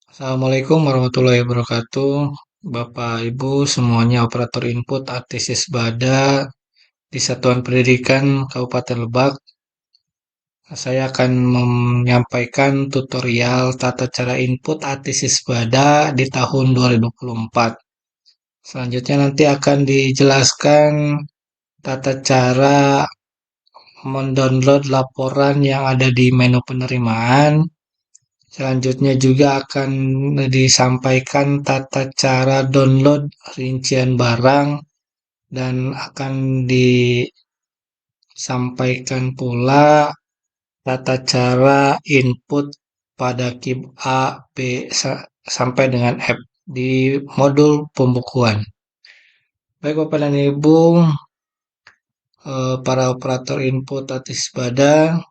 Assalamualaikum warahmatullahi wabarakatuh. Bapak Ibu semuanya operator input Artisis Bada di Satuan Pendidikan Kabupaten Lebak. Saya akan menyampaikan tutorial tata cara input Artisis Bada di tahun 2024. Selanjutnya nanti akan dijelaskan tata cara mendownload laporan yang ada di menu penerimaan. Selanjutnya juga akan disampaikan tata cara download rincian barang dan akan disampaikan pula tata cara input pada KIP A, B, sampai dengan F di modul pembukuan. Baik Bapak dan Ibu, para operator input Atis Bada,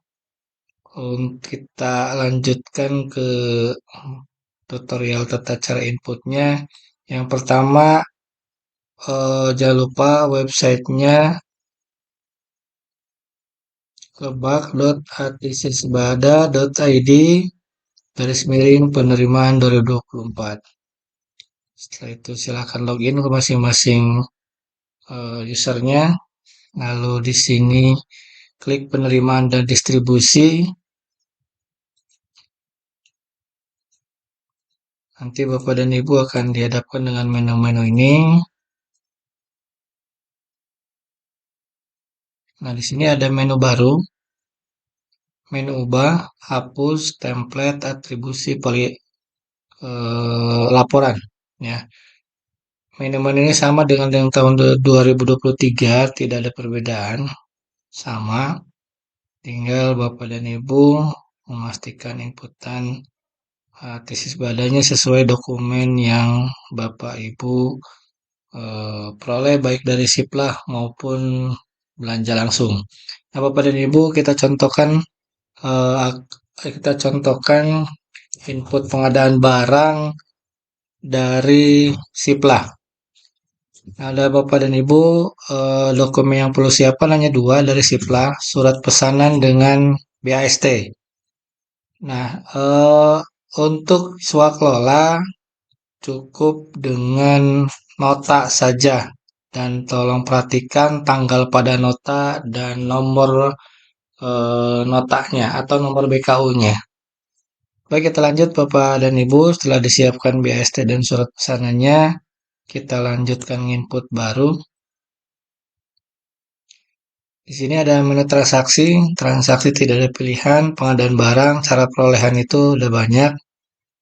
kita lanjutkan ke tutorial tata cara inputnya. Yang pertama, jangan lupa websitenya lebak.artisisbada.id penerimaan 2024. Setelah itu silakan login ke masing-masing usernya. Lalu di sini klik penerimaan dan distribusi. Nanti Bapak dan Ibu akan dihadapkan dengan menu-menu ini. Nah, di sini ada menu baru. Menu ubah, hapus, template, atribusi, laporan. Ya, menu-menu ini sama dengan yang tahun 2023, tidak ada perbedaan. Sama, tinggal Bapak dan Ibu memastikan inputan tesis badanya sesuai dokumen yang Bapak Ibu peroleh baik dari Siplah maupun belanja langsung. Nah, Bapak dan Ibu eh, kita contohkan input pengadaan barang dari Siplah. Nah, ada Bapak dan Ibu, dokumen yang perlu siapkan hanya dua dari Siplah, surat pesanan dengan BAST. Nah, untuk swakelola cukup dengan nota saja dan tolong perhatikan tanggal pada nota dan nomor notanya atau nomor BKU-nya. Baik, kita lanjut Bapak dan Ibu. Setelah disiapkan BAST dan surat pesanannya, kita lanjutkan input baru. Di sini ada menu transaksi. Transaksi tidak ada pilihan. Pengadaan barang, cara perolehan itu udah banyak.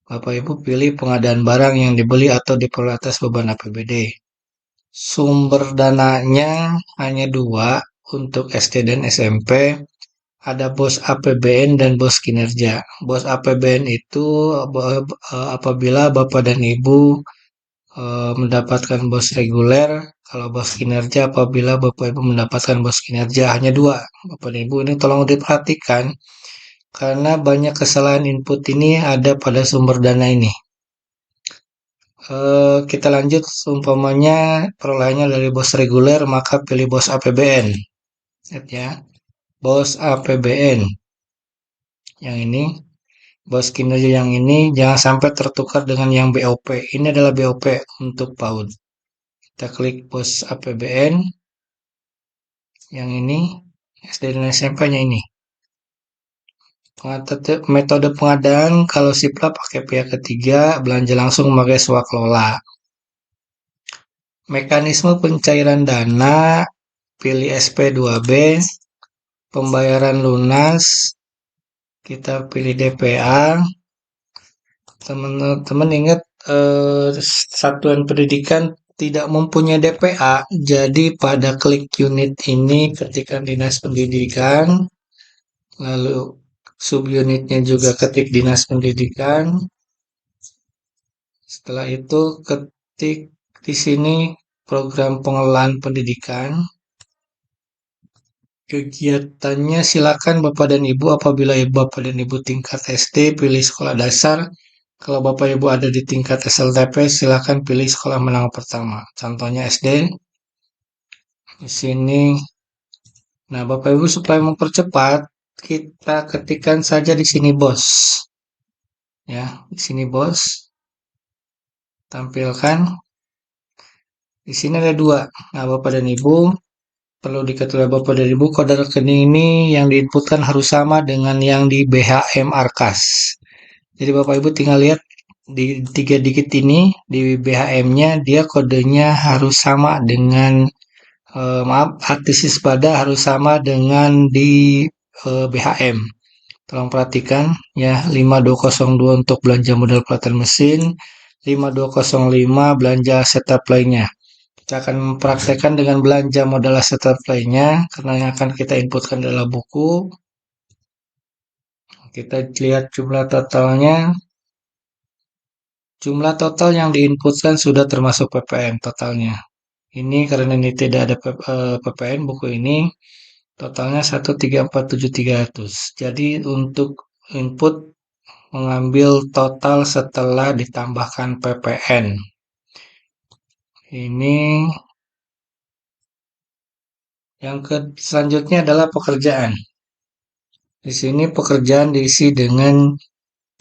Bapak Ibu pilih pengadaan barang yang dibeli atau diperoleh atas beban APBD. Sumber dananya hanya dua untuk SD dan SMP. Ada bos APBN dan bos kinerja. Bos APBN itu apabila Bapak dan Ibu mendapatkan bos reguler. Kalau bos kinerja apabila Bapak Ibu mendapatkan bos kinerja. Hanya dua. Bapak dan Ibu ini tolong diperhatikan karena banyak kesalahan input ini ada pada sumber dana ini. Kita lanjut, umpamanya perolehannya dari bos reguler, maka pilih bos APBN. Lihat ya, bos APBN. Yang ini, bos kinerja yang ini, jangan sampai tertukar dengan yang BOP. Ini adalah BOP untuk PAUD. Kita klik bos APBN. Yang ini, SD dan SMP-nya ini. Metode pengadaan, kalau Sipla pakai pihak ketiga, belanja langsung pakai swakelola. Mekanisme pencairan dana, pilih SP2B, pembayaran lunas, kita pilih DPA. Teman-teman ingat satuan pendidikan tidak mempunyai DPA, jadi pada klik unit ini ketikkan dinas pendidikan, lalu subunitnya juga ketik dinas pendidikan. Setelah itu ketik di sini program pengelolaan pendidikan. Kegiatannya silakan Bapak dan Ibu apabila Bapak dan Ibu tingkat SD pilih sekolah dasar. Kalau Bapak Ibu ada di tingkat SLTP silakan pilih sekolah menengah pertama. Contohnya SD. Di sini. Nah, Bapak Ibu supaya mempercepat kita ketikkan saja di sini bos. Ya, di sini bos. tampilkan. Di sini ada dua. Nah, Bapak dan Ibu perlu diketahui Bapak dan Ibu, kode rekening ini yang diinputkan harus sama dengan yang di BHM Arkas. Jadi Bapak Ibu tinggal lihat di 3 digit ini di BHM-nya dia kodenya harus sama dengan maaf, artisis pada harus sama dengan di BHM. Tolong perhatikan ya, 5202 untuk belanja modal pelatihan mesin, 5205 belanja setup lainnya. Kita akan mempraktekkan dengan belanja modal setup lainnya karena yang akan kita inputkan adalah buku. Kita lihat jumlah totalnya. Jumlah total yang diinputkan sudah termasuk PPN totalnya. Ini karena ini tidak ada PPN buku ini totalnya 1347300. Jadi untuk input mengambil total setelah ditambahkan PPN. Ini yang selanjutnya adalah pekerjaan. Di sini pekerjaan diisi dengan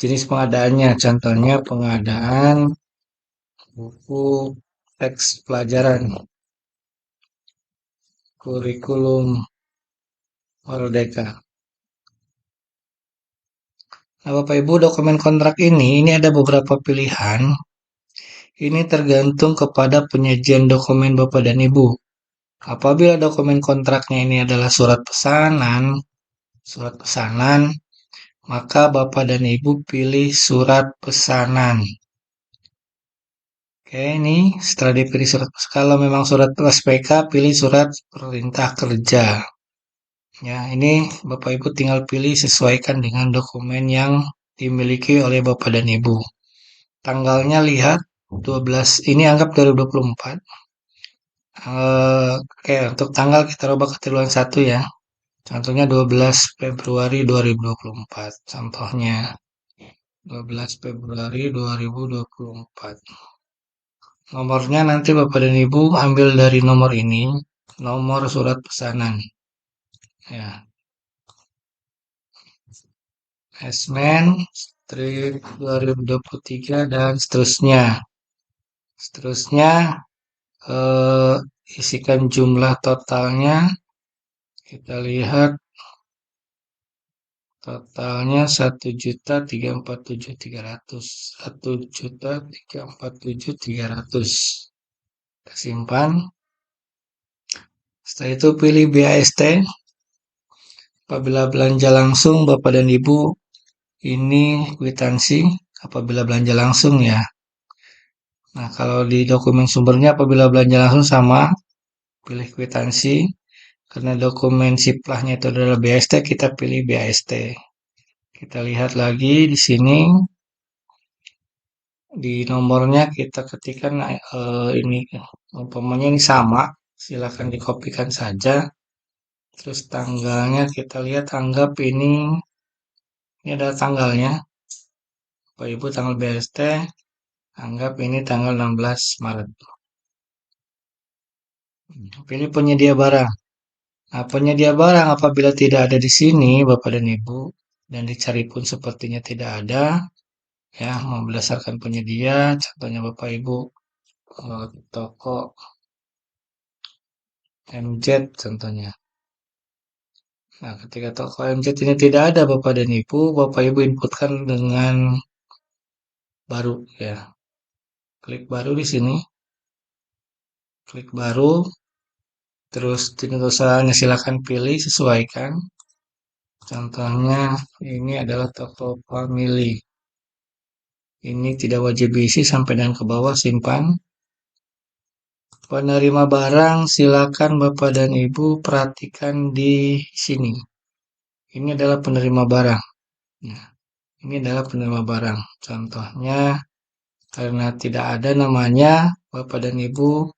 jenis pengadaannya. Contohnya pengadaan buku teks pelajaran, kurikulum Merdeka. Nah, Bapak Ibu, dokumen kontrak ini ada beberapa pilihan. Ini tergantung kepada penyajian dokumen Bapak dan Ibu. Apabila dokumen kontraknya ini adalah surat pesanan, maka Bapak dan Ibu pilih surat pesanan. Oke, ini setelah dipilih surat pesanan, kalau memang surat SPK, pilih surat perintah kerja. Ya, ini Bapak Ibu tinggal pilih sesuaikan dengan dokumen yang dimiliki oleh Bapak dan Ibu. Tanggalnya lihat 12, ini anggap 2024. Oke, untuk tanggal kita rubah ke triwulan 1 ya. Contohnya 12 Februari 2024. Contohnya 12 Februari 2024. Nomornya nanti Bapak dan Ibu ambil dari nomor ini, nomor surat pesanan. Ya, Esmen, strip 2023 dan seterusnya. Seterusnya isikan jumlah totalnya. Kita lihat totalnya 1.347.300. 1.347.300. Kita simpan. Setelah itu pilih BAST. Apabila belanja langsung Bapak dan Ibu, ini kwitansi apabila belanja langsung ya. Nah, kalau di dokumen sumbernya apabila belanja langsung sama, pilih kwitansi. Karena dokumen siplahnya itu adalah BAST, kita pilih BAST. Kita lihat lagi di sini. Di nomornya kita ketikkan ini umpamanya ini sama, silakan dikopikan saja. Terus tanggalnya kita lihat, anggap ini adalah tanggalnya. Bapak Ibu tanggal BST, anggap ini tanggal 16 Maret. Pilih penyedia barang. Nah, penyedia barang apabila tidak ada di sini, Bapak dan Ibu, dan dicari pun sepertinya tidak ada, ya, berdasarkan penyedia, contohnya Bapak Ibu, toko MZ contohnya. Nah, ketika toko MZ ini tidak ada Bapak dan Ibu, Bapak Ibu inputkan dengan baru, ya. Klik baru di sini, klik baru, terus jenis usahanya silakan pilih, sesuaikan. Contohnya ini adalah toko family. Ini tidak wajib diisi sampai dan ke bawah, simpan. Penerima barang silakan Bapak dan Ibu perhatikan di sini. Ini adalah penerima barang. Nah, ini adalah penerima barang. Contohnya karena tidak ada namanya Bapak dan Ibu,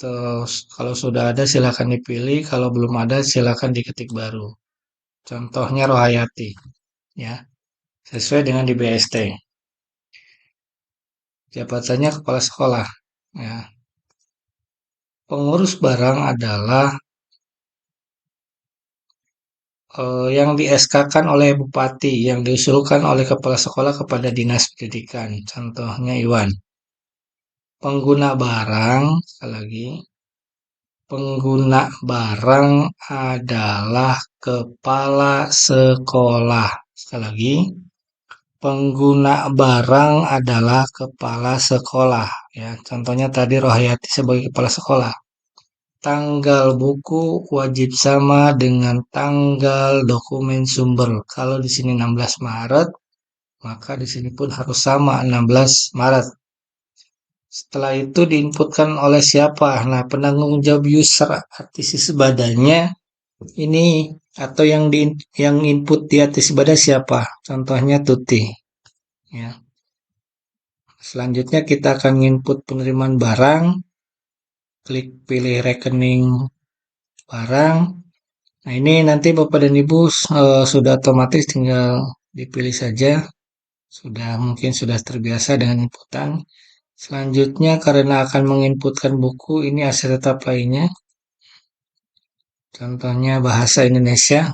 terus kalau sudah ada silakan dipilih, kalau belum ada silakan diketik baru. Contohnya Rohayati, ya, sesuai dengan di BST. Jabatannya kepala sekolah, ya. Pengurus barang adalah yang di SK-kan oleh bupati, yang diusulkan oleh kepala sekolah kepada dinas pendidikan. Contohnya Iwan. pengguna barang, sekali lagi, pengguna barang adalah kepala sekolah. Sekali lagi, pengguna barang adalah kepala sekolah. Ya, contohnya tadi Rohayati sebagai kepala sekolah. Tanggal buku wajib sama dengan tanggal dokumen sumber. Kalau di sini 16 Maret, maka di sini pun harus sama 16 Maret. Setelah itu diinputkan oleh siapa? Nah, penanggung jawab user artisis badanya ini atau yang input di artis badan siapa? Contohnya Tuti. Ya. Selanjutnya kita akan input penerimaan barang. Klik pilih rekening barang. Nah, ini nanti Bapak dan Ibu sudah otomatis tinggal dipilih saja. Mungkin sudah terbiasa dengan inputan. Selanjutnya karena akan menginputkan buku, ini aset tetap lainnya. Contohnya bahasa Indonesia.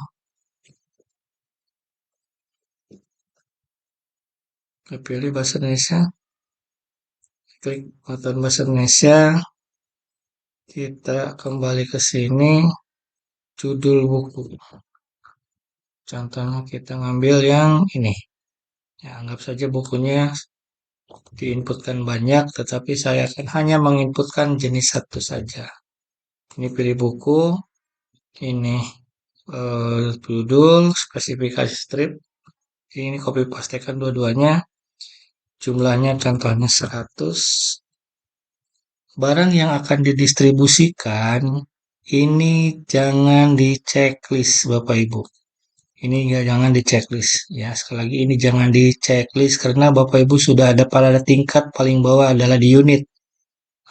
Kita pilih bahasa Indonesia. Klik button bahasa Indonesia. Kita kembali ke sini. Judul buku. Contohnya kita ngambil yang ini. Ya, anggap saja bukunya diinputkan banyak, tetapi saya akan hanya menginputkan jenis satu saja. Ini pilih buku. Ini judul, spesifikasi strip. Ini copy pastekan dua-duanya. Jumlahnya contohnya 100. Barang yang akan didistribusikan ini jangan di checklist Bapak Ibu. Ini jangan di checklist ya. Sekali lagi ini jangan di checklist karena Bapak Ibu sudah ada pada tingkat paling bawah adalah di unit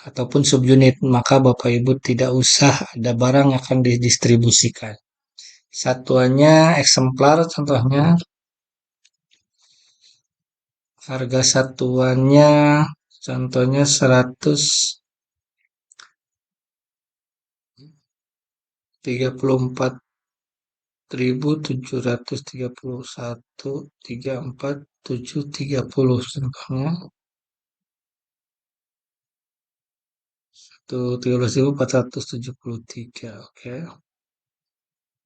ataupun subunit, maka Bapak Ibu tidak usah ada barang yang akan didistribusikan. Satuannya eksemplar contohnya. Harga satuannya contohnya 134.731.34.730 contohnya 13.473. Oke.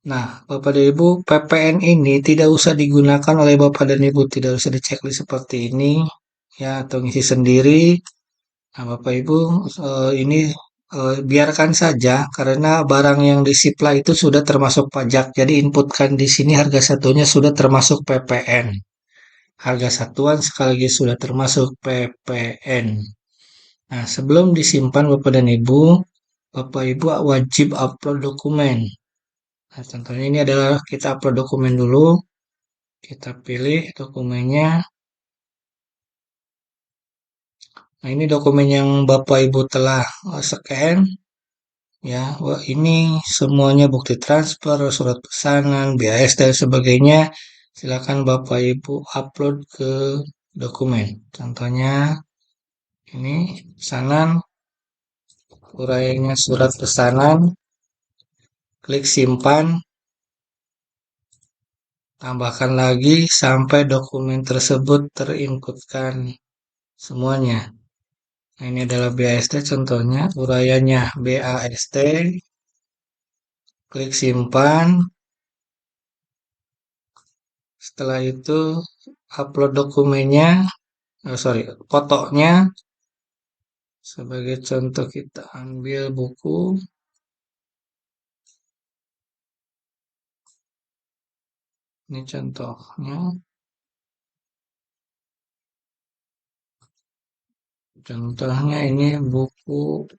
Nah, Bapak dan Ibu, PPN ini tidak usah digunakan oleh Bapak dan Ibu, tidak usah diceklis seperti ini ya atau ngisi sendiri. Nah, Bapak Ibu, ini biarkan saja karena barang yang disuplai itu sudah termasuk pajak. Jadi inputkan di sini harga satunya sudah termasuk PPN. Harga satuan sekaligus sudah termasuk PPN. Nah, sebelum disimpan Bapak dan Ibu, Bapak Ibu wajib upload dokumen. Nah, contohnya ini adalah kita upload dokumen dulu. Kita pilih dokumennya. Nah, ini dokumen yang Bapak Ibu telah scan. Ya, wah ini semuanya bukti transfer, surat pesanan, BAS dan sebagainya. Silakan Bapak Ibu upload ke dokumen. Contohnya ini pesanan, uraiannya surat pesanan. Klik simpan. Tambahkan lagi sampai dokumen tersebut terinputkan semuanya. Nah, ini adalah BAST contohnya, uraiannya BAST. Klik simpan. Setelah itu upload dokumennya, fotonya. Sebagai contoh kita ambil buku. Ini contohnya. Contohnya ini buku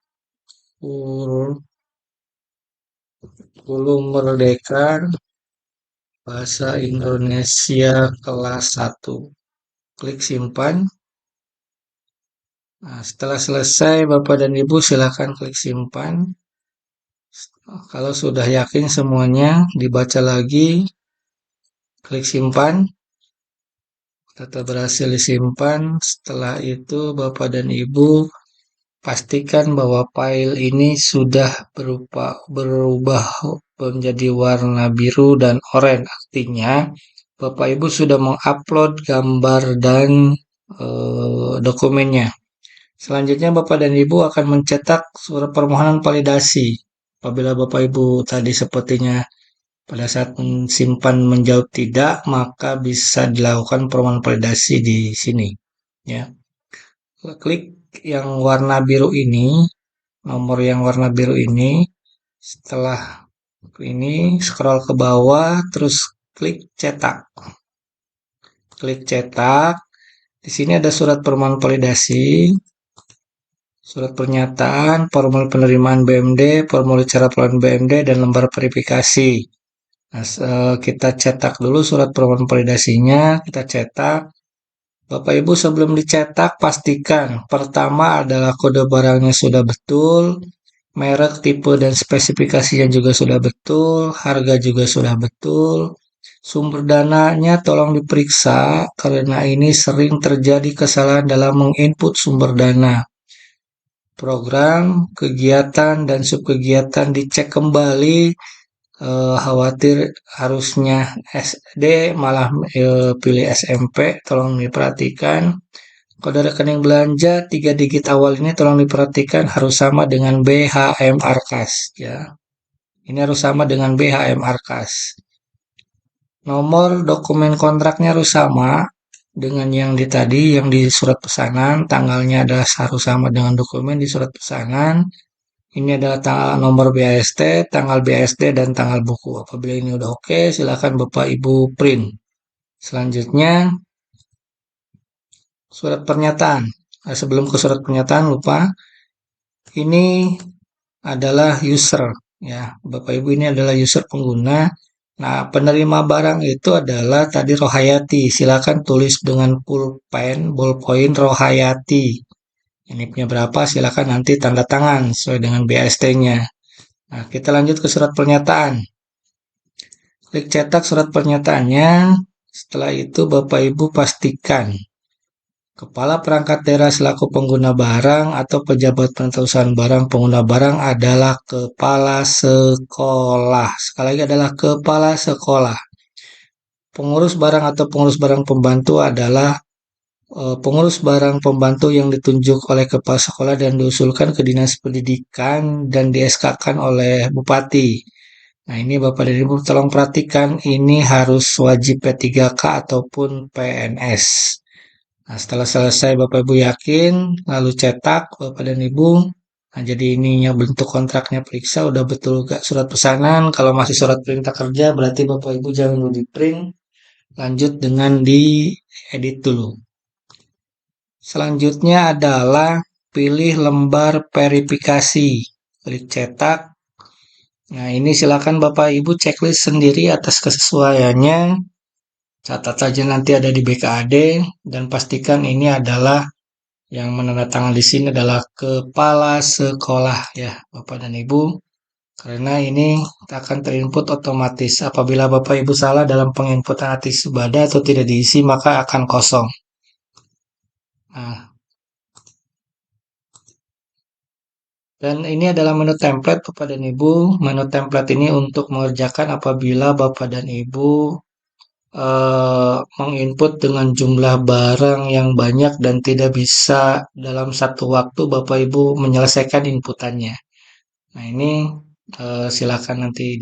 Hulu Merdeka Bahasa Indonesia kelas 1. Klik simpan. Nah, setelah selesai Bapak dan Ibu silakan klik simpan. Kalau sudah yakin semuanya dibaca lagi, klik simpan. Data berhasil disimpan. Setelah itu Bapak dan Ibu pastikan bahwa file ini sudah berubah menjadi warna biru dan oranye. Artinya Bapak Ibu sudah mengupload gambar dan dokumennya. Selanjutnya Bapak dan Ibu akan mencetak surat permohonan validasi. Apabila Bapak Ibu tadi sepertinya pada saat simpan menjawab tidak, maka bisa dilakukan permohonan validasi di sini. Ya, klik yang warna biru ini, nomor yang warna biru ini. Setelah ini scroll ke bawah, terus klik cetak. Klik cetak. Di sini ada surat permohonan validasi, surat pernyataan, formulir penerimaan BMD, formulir cara pengelolaan BMD, dan lembar verifikasi. Nah, kita cetak dulu surat permohonan validasinya, kita cetak. Bapak Ibu sebelum dicetak pastikan pertama adalah kode barangnya sudah betul, merek, tipe, dan spesifikasinya juga sudah betul, harga juga sudah betul. Sumber dananya tolong diperiksa karena ini sering terjadi kesalahan dalam menginput sumber dana. Program, kegiatan, dan subkegiatan dicek kembali. Khawatir harusnya SD malah pilih SMP, tolong diperhatikan. Kode rekening belanja 3 digit awal ini tolong diperhatikan harus sama dengan BHM Arkas ya. Ini harus sama dengan BHM Arkas. Nomor dokumen kontraknya harus sama dengan yang di tadi, yang di surat pesanan. Tanggalnya adalah harus sama dengan dokumen di surat pesanan. Ini adalah nomor BAST, tanggal BASD, dan tanggal buku. Apabila ini udah oke, silakan Bapak Ibu print. Selanjutnya, surat pernyataan. Nah, sebelum ke surat pernyataan, lupa. Ini adalah user. Ya, Bapak Ibu ini adalah user pengguna. Nah, penerima barang itu adalah tadi Rohayati. Silakan tulis dengan pulpen, ballpoint Rohayati. Ini punya berapa? Silakan nanti tanda tangan sesuai dengan BAST-nya. Nah, kita lanjut ke surat pernyataan. Klik cetak surat pernyataannya. Setelah itu Bapak Ibu pastikan kepala perangkat daerah selaku pengguna barang atau pejabat pengurusan barang pengguna barang adalah kepala sekolah. Sekali lagi adalah kepala sekolah. Pengurus barang atau pengurus barang pembantu adalah pengurus barang pembantu yang ditunjuk oleh kepala sekolah dan diusulkan ke Dinas Pendidikan dan di SK-kan oleh Bupati. Nah, ini Bapak dan Ibu tolong perhatikan, ini harus wajib P3K ataupun PNS. Nah, setelah selesai Bapak Ibu yakin, lalu cetak Bapak dan Ibu. Nah, jadi ininya bentuk kontraknya periksa, udah betul gak surat pesanan. Kalau masih surat perintah kerja, berarti Bapak Ibu jangan dulu di print. Lanjut dengan di edit dulu. Selanjutnya adalah pilih lembar verifikasi. Klik cetak. Nah, ini silakan Bapak Ibu checklist sendiri atas kesesuaiannya. Catat saja nanti ada di BKAD dan pastikan ini adalah yang menandatangan di sini adalah kepala sekolah ya, Bapak dan Ibu. Karena ini akan terinput otomatis. Apabila Bapak Ibu salah dalam penginputan arti subada atau tidak diisi, maka akan kosong. Nah, dan ini adalah menu template Bapak dan Ibu. Menu template ini untuk mengerjakan apabila Bapak dan Ibu menginput dengan jumlah barang yang banyak dan tidak bisa dalam satu waktu Bapak Ibu menyelesaikan inputannya. Nah, ini silakan nanti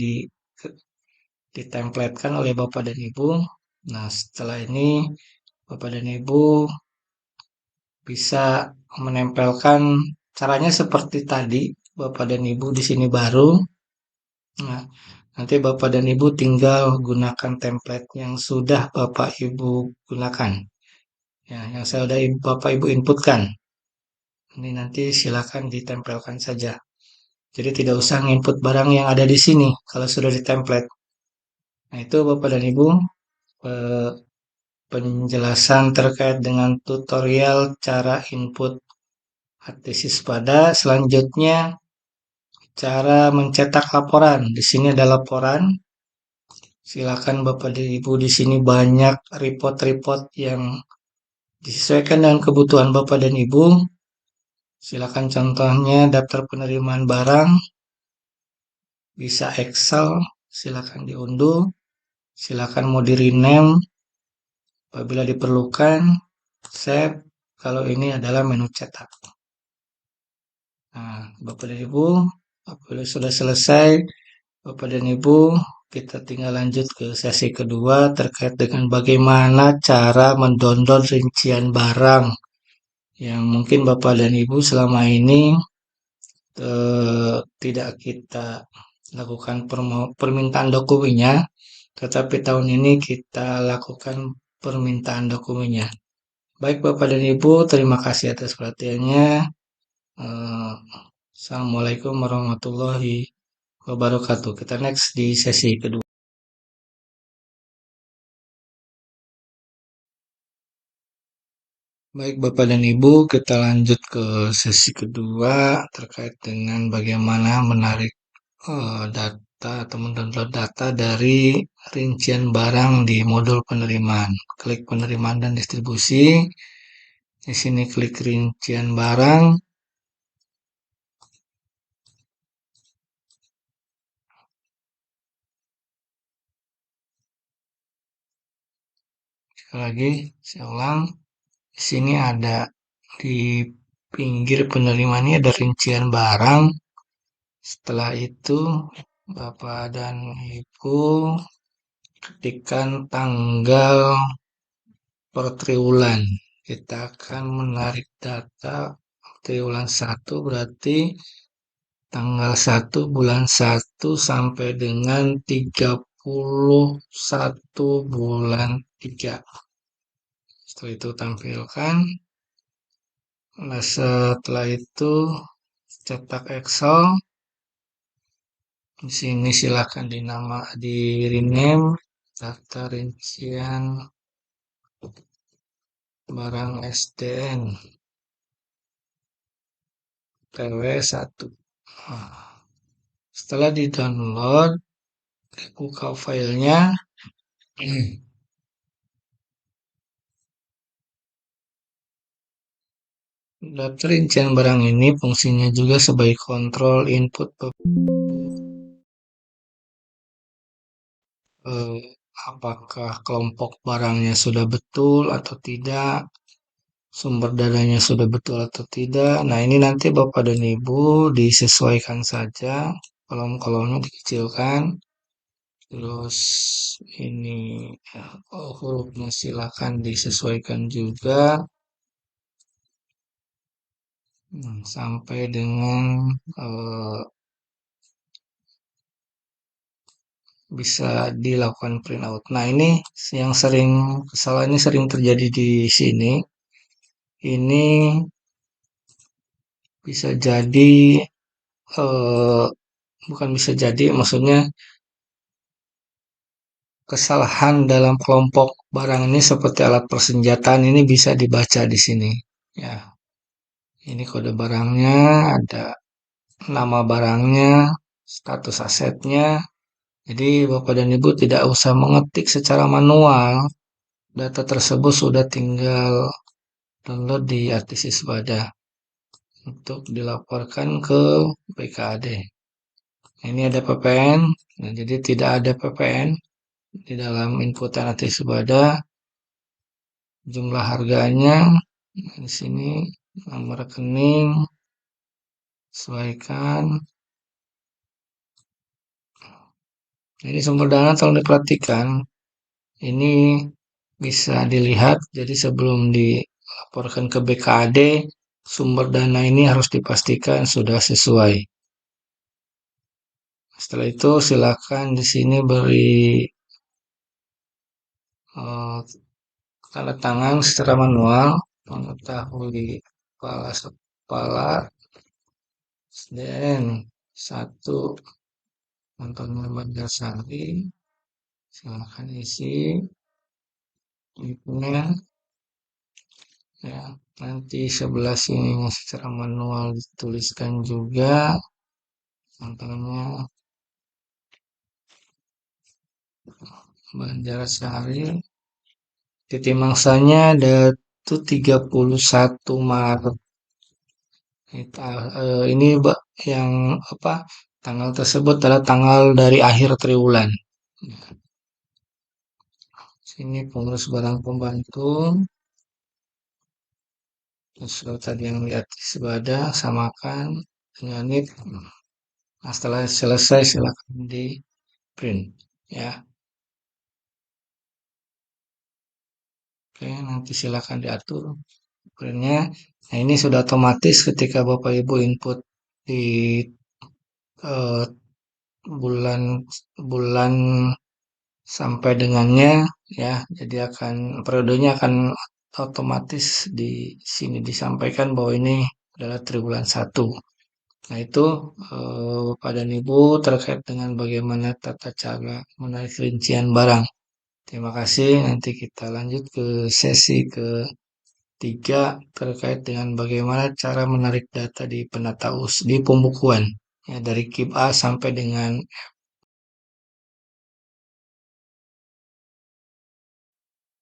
ditemplatkan oleh Bapak dan Ibu. Nah, setelah ini Bapak dan Ibu bisa menempelkan, caranya seperti tadi Bapak dan Ibu di sini baru. Nah, nanti Bapak dan Ibu tinggal gunakan template yang sudah Bapak Ibu gunakan. Ya, yang saya sudah Bapak Ibu inputkan. Ini nanti silakan ditempelkan saja. Jadi tidak usah input barang yang ada di sini kalau sudah ditemplate. Nah, itu Bapak dan Ibu penjelasan terkait dengan tutorial cara input tesis pada. Selanjutnya cara mencetak laporan. Di sini ada laporan. Silakan Bapak dan Ibu di sini banyak report-report yang disesuaikan dengan kebutuhan Bapak dan Ibu. Silakan contohnya daftar penerimaan barang, bisa Excel, silakan diunduh, silakan mau di rename apabila diperlukan, save. Kalau ini adalah menu cetak. Nah, Bapak dan Ibu, apabila sudah selesai, Bapak dan Ibu, kita tinggal lanjut ke sesi kedua terkait dengan bagaimana cara mendownload rincian barang yang mungkin Bapak dan Ibu selama ini tidak kita lakukan permintaan dokumennya, tetapi tahun ini kita lakukan permintaan dokumennya. Baik Bapak dan Ibu, terima kasih atas perhatiannya. Eh, Assalamualaikum warahmatullahi wabarakatuh. Kita next di sesi kedua. Baik Bapak dan Ibu, kita lanjut ke sesi kedua terkait dengan bagaimana menarik data atau mendownload data dari rincian barang di modul penerimaan. Klik penerimaan dan distribusi. Di sini klik rincian barang. Sekali lagi, saya ulang. Di sini ada di pinggir penerimaan ini ada rincian barang. Setelah itu, Bapak dan Ibu ketikkan tanggal per triwulan. Kita akan menarik data triwulan 1 berarti tanggal 1 bulan 1 sampai dengan 31 bulan 3. Setelah itu tampilkan. Nah, setelah itu cetak Excel. Di sini silakan di rename daftar rincian barang SDN TW1. Nah, setelah di-download, buka filenya. Daftar rincian barang ini fungsinya juga sebagai kontrol input apakah kelompok barangnya sudah betul atau tidak, sumber dananya sudah betul atau tidak. Nah, ini nanti Bapak dan Ibu disesuaikan saja, kolom-kolomnya dikecilkan. Terus ini hurufnya silakan disesuaikan juga. Sampai dengan bisa dilakukan print out. Nah, ini yang kesalahan ini sering terjadi di sini. Ini bisa jadi, eh, bukan bisa jadi, maksudnya kesalahan dalam kelompok barang ini seperti alat persenjataan ini bisa dibaca di sini. Ya, ini kode barangnya, ada nama barangnya, status asetnya. Jadi Bapak dan Ibu tidak usah mengetik secara manual. Data tersebut sudah tinggal download di Artisisbada untuk dilaporkan ke BKAD. Ini ada PPN, nah, jadi tidak ada PPN di dalam inputan Artisisbada. Jumlah harganya di sini, nomor rekening, sesuaikan. Jadi sumber dana tolong diperhatikan. Ini bisa dilihat, jadi sebelum dilaporkan ke BKAD, sumber dana ini harus dipastikan sudah sesuai. Setelah itu silakan di sini beri tanda tangan secara manual mengetahui kepala SDN 1 Antonio Banjarsari. Silakan isi email ya. Nanti sebelah sini secara manual dituliskan juga contohnya Banjarsari. Titik mangsanya ada tuh 31 Maret. Ini yang apa? Tanggal tersebut adalah tanggal dari akhir triwulan. Sini pengurus barang pembantu. Terus tadi yang lihat sebada samakan. unit. Nah, setelah selesai silakan di print ya. Oke, nanti silakan diatur printnya. Nah, ini sudah otomatis ketika Bapak Ibu input di eh, bulan bulan sampai dengannya ya. Jadi akan periodenya akan otomatis di sini disampaikan bahwa ini adalah triwulan 1. Nah, itu Bapak dan Ibu terkait dengan bagaimana tata cara menarik rincian barang. Terima kasih. Nanti kita lanjut ke sesi ketiga terkait dengan bagaimana cara menarik data di penata di pembukuan ya dari KIP A sampai dengan.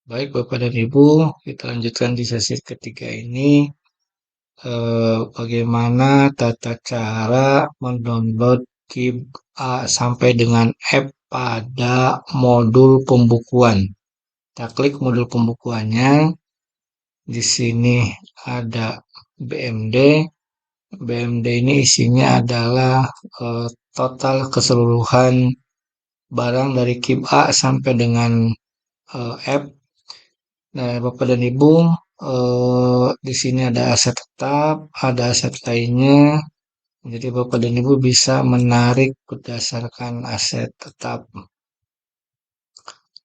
Baik Bapak dan Ibu, kita lanjutkan di sesi ketiga ini. Bagaimana tata cara mendownload KIP A sampai dengan app pada modul pembukuan. Kita klik modul pembukuannya. Di sini ada BMD. BMD ini isinya adalah total keseluruhan barang dari KIP A sampai dengan app. Nah, Bapak dan Ibu, di sini ada aset tetap, ada aset lainnya. Jadi Bapak dan Ibu bisa menarik berdasarkan aset tetap.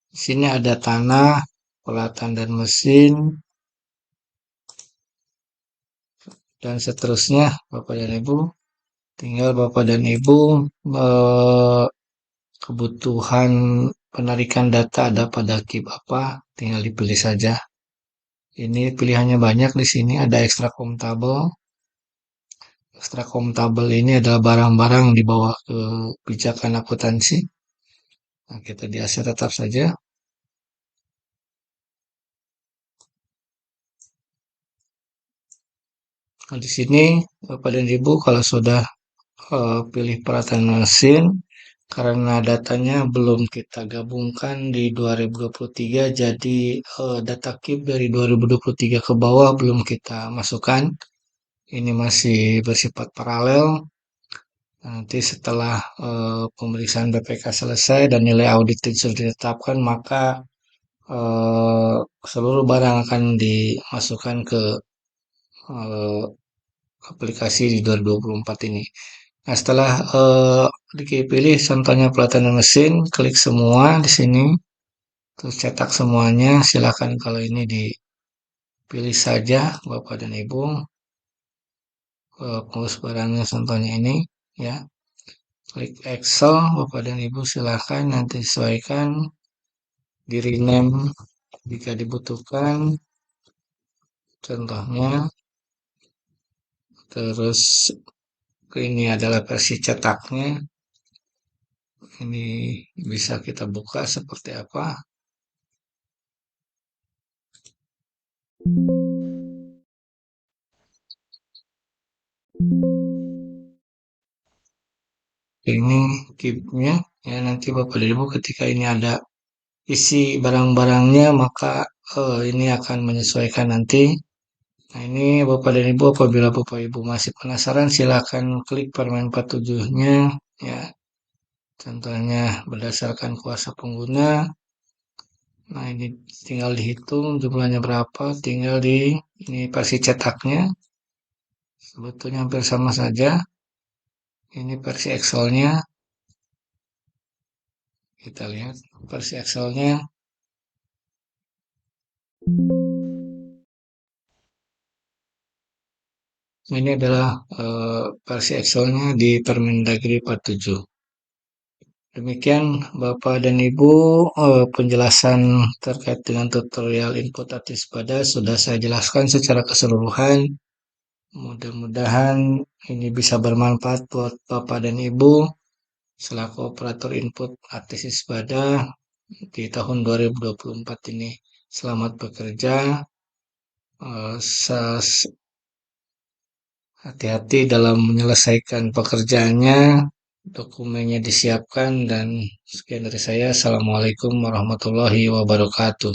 Di sini ada tanah, peralatan dan mesin, dan seterusnya Bapak dan Ibu. Tinggal Bapak dan Ibu kebutuhan penarikan data ada pada KIP apa, tinggal dipilih saja. Ini pilihannya banyak di sini, ada ekstra akuntabel. Ekstra akuntabel ini adalah barang-barang di bawah kebijakan akuntansi. Nah, kita di aset tetap saja. Nah, di sini Bapak dan Ibu kalau sudah pilih peralatan mesin, karena datanya belum kita gabungkan di 2023, jadi data KIP dari 2023 ke bawah belum kita masukkan. Ini masih bersifat paralel. Nanti setelah pemeriksaan BPK selesai dan nilai audit sudah ditetapkan, maka eh, seluruh barang akan dimasukkan ke eh, aplikasi di 2024 ini. Nah, setelah dipilih contohnya pelatihan mesin, klik semua di sini, terus cetak semuanya. Silakan kalau ini dipilih saja, Bapak dan Ibu, pengurus barangnya contohnya ini, ya. Klik Excel, Bapak dan Ibu silakan nanti sesuaikan, di rename jika dibutuhkan, contohnya. Terus ini adalah versi cetaknya. Ini bisa kita buka seperti apa. Ini keepnya ya, nanti Bapak dan Ibu ketika ini ada isi barang-barangnya maka ini akan menyesuaikan nanti. Nah, ini Bapak dan Ibu apabila Bapak Ibu masih penasaran silakan klik permen 47-nya ya. Contohnya berdasarkan kuasa pengguna. Nah, ini tinggal dihitung jumlahnya berapa, tinggal di ini versi cetaknya. Sebetulnya hampir sama saja. Ini versi Excelnya. Kita lihat versi Excelnya. Ini adalah versi Excelnya di Permendagri 47. Demikian Bapak dan Ibu, penjelasan terkait dengan tutorial input artis pada sudah saya jelaskan secara keseluruhan. Mudah-mudahan ini bisa bermanfaat buat Bapak dan Ibu selaku operator input artis pada di tahun 2024 ini. Selamat bekerja, hati-hati dalam menyelesaikan pekerjaannya, dokumennya disiapkan, dan sekian dari saya. Assalamualaikum warahmatullahi wabarakatuh.